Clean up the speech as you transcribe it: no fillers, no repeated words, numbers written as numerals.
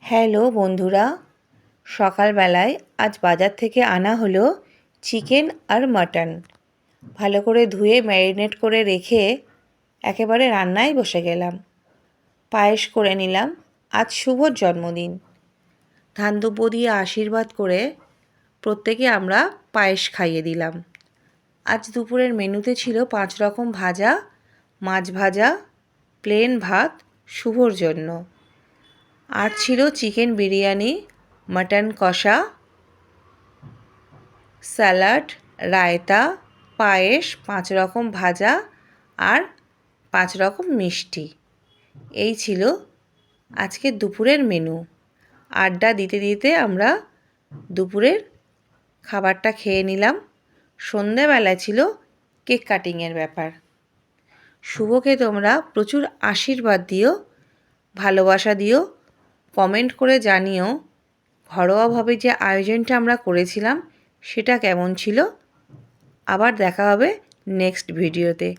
Hello বন্ধুরা, সকালবেলায় আজ বাজার থেকে আনা হলো চিকেন আর মাটন। ভালো করে ধুয়ে ম্যারিনেট করে রেখে একেবারে রান্নায় বসে গেলাম। পায়েস করে নিলাম, আজ শুভর জন্মদিন। ধান দুব্য দিয়ে আশীর্বাদ করে প্রত্যেকে আমরা পায়েস খাইয়ে দিলাম। আজ দুপুরের মেনুতে ছিল 5 রকম ভাজা, মাছ ভাজা, প্লেন ভাত শুভর জন্য। আর ছিল চিকেন বিরিয়ানি, মাটন কষা, স্যালাড, রায়তা, পায়েস, 5 রকম ভাজা আর 5 রকম মিষ্টি। এই ছিল আজকে দুপুরের মেনু। আড্ডা দিতে দিতে আমরা দুপুরের খাবারটা খেয়ে নিলাম। সন্ধেবেলা ছিল কেক কাটিংয়ের ব্যাপার। শুভকে তোমরা প্রচুর আশীর্বাদ দিও, ভালোবাসা দিও, কমেন্ট করে জানিও ঘরোয়াভাবে যে আয়োজনটা আমরা করেছিলাম সেটা কেমন ছিল। আবার দেখা হবে নেক্সট ভিডিওতে।